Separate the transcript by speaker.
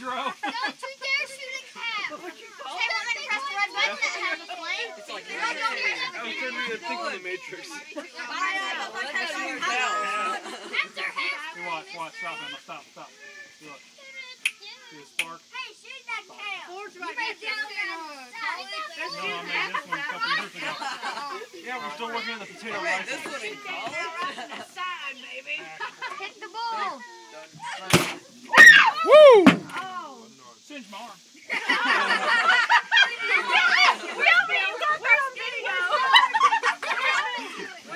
Speaker 1: Pedro.
Speaker 2: Don't you dare shoot a cat. What would you call it? Press the red button that has a flame. It's like
Speaker 3: I was trying to think of the Matrix.
Speaker 1: Watch, stop, Emma, stop. Look. See the spark?
Speaker 2: Hey, shoot that cat.
Speaker 1: No, I made this one a couple years ago. Yeah, we're still working on the potato rifle.
Speaker 3: This one in college?
Speaker 2: Side, baby. Hit the ball.
Speaker 1: Woo!
Speaker 2: Oh.
Speaker 1: Singe my arm.